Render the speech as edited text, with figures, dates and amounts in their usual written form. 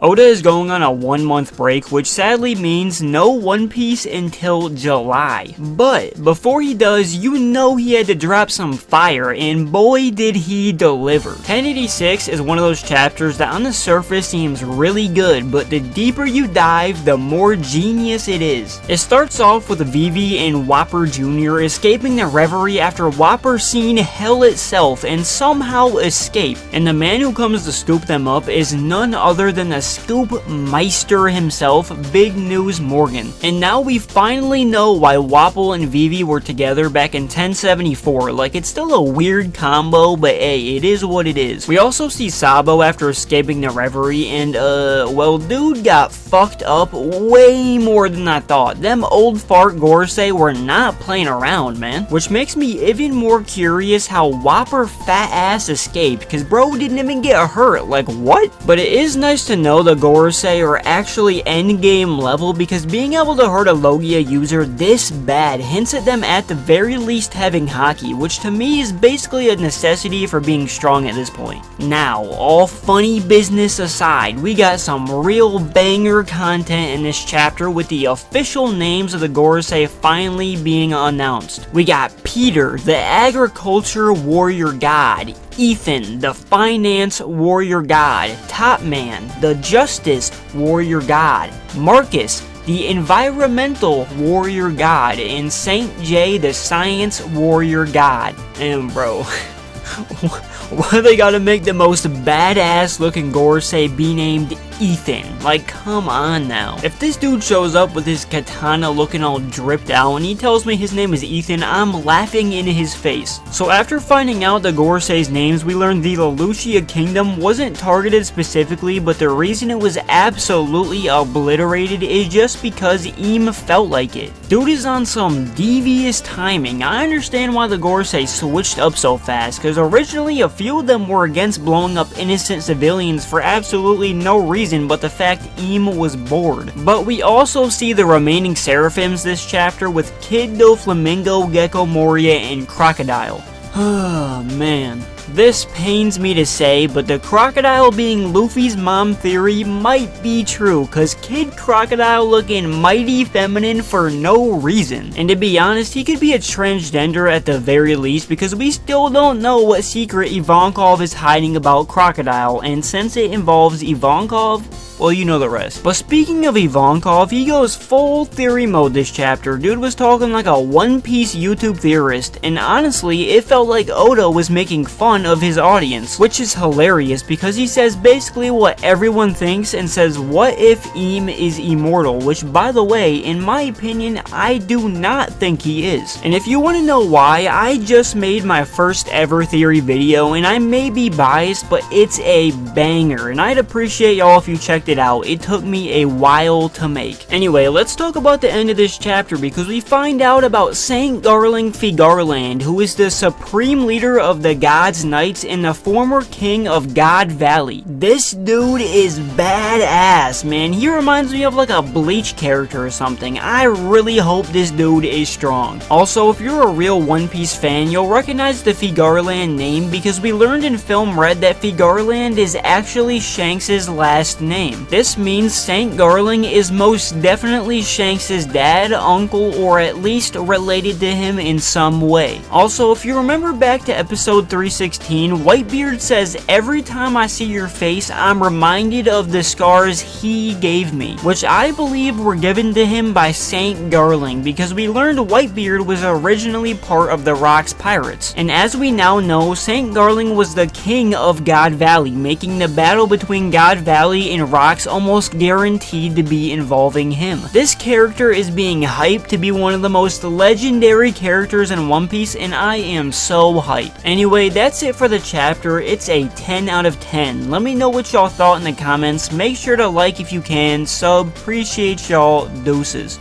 Oda is going on a 1-month break, which sadly means no One Piece until July. But before he does, you know he had to drop some fire, and boy did he deliver. 1086 is one of those chapters that on the surface seems really good, but the deeper you dive, the more genius it is. It starts off with Vivi and Whopper Jr. escaping the reverie after Whopper seen hell itself and somehow escape, and the man who comes to scoop them up is none other than the Scoop Meister himself, Big News Morgan. And now we finally know why Wapple and Vivi were together back in 1074. Like, it's still a weird combo, but hey, it is what it is. We also see Sabo after escaping the reverie, and well, dude got fucked up way more than I thought. Them old fart Gorosei were not playing around, man. Which makes me even more curious how Whopper fat ass escaped, cause bro didn't even get hurt, like what? But it is nice to know the Gorosei are actually endgame level, because being able to hurt a Logia user this bad hints at them at the very least having Haki, which to me is basically a necessity for being strong at this point. Now, all funny business aside, we got some real banger content in this chapter with the official names of the Gorosei finally being announced. We got Peter, the agriculture warrior god, Ethan, the finance warrior god, Top Man, the justice warrior god, Marcus, the environmental warrior god, and Saint J, the science warrior god. And bro, why they gotta make the most badass looking Gorosei be named Ethan? Like, come on now. If this dude shows up with his katana looking all dripped out and he tells me his name is Ethan, I'm laughing in his face. So after finding out the Gorosei's names, we learned the Lelouchia Kingdom wasn't targeted specifically, but the reason it was absolutely obliterated is just because Eam felt like it. Dude is on some devious timing. I understand why the Gorosei switched up so fast, because originally a few of them were against blowing up innocent civilians for absolutely no reason but the fact Eam was bored. But we also see the remaining Seraphims this chapter with Kid, Doflamingo, Gecko Moria, and Crocodile. Oh man. This pains me to say, but the crocodile being Luffy's mom theory might be true, cause Kid Crocodile looking mighty feminine for no reason. And to be honest, he could be a transgender at the very least, because we still don't know what secret Ivankov is hiding about Crocodile, and since it involves Ivankov, well, you know the rest. But speaking of Ivankov, he goes full theory mode this chapter. Dude was talking like a One Piece YouTube theorist, and honestly, it felt like Oda was making fun of his audience, which is hilarious because he says basically what everyone thinks and says, what if Eam is immortal? Which, by the way, in my opinion, I do not think he is. And if you want to know why, I just made my first ever theory video, and I may be biased, but it's a banger, and I'd appreciate y'all if you checked it out. It took me a while to make. Anyway, let's talk about the end of this chapter, because we find out about Saint Garling Figarland, who is the supreme leader of the God's Knights and the former king of God Valley. This dude is badass, man. He reminds me of like a Bleach character or something. I really hope this dude is strong. Also, if you're a real One Piece fan, you'll recognize the Figarland name, because we learned in Film Red that Figarland is actually Shanks' last name. This means Saint Garling is most definitely Shanks' dad, uncle, or at least related to him in some way. Also, if you remember back to episode 316, Whitebeard says, every time I see your face, I'm reminded of the scars he gave me, which I believe were given to him by Saint Garling, because we learned Whitebeard was originally part of the Rocks Pirates. And as we now know, Saint Garling was the king of God Valley, making the battle between God Valley and Rocks almost guaranteed to be involving him. This character is being hyped to be one of the most legendary characters in One Piece, and I am so hyped. Anyway, that's it for the chapter. It's a 10 out of 10. Let me know what y'all thought in the comments. Make sure to like if you can, sub, appreciate y'all, deuces.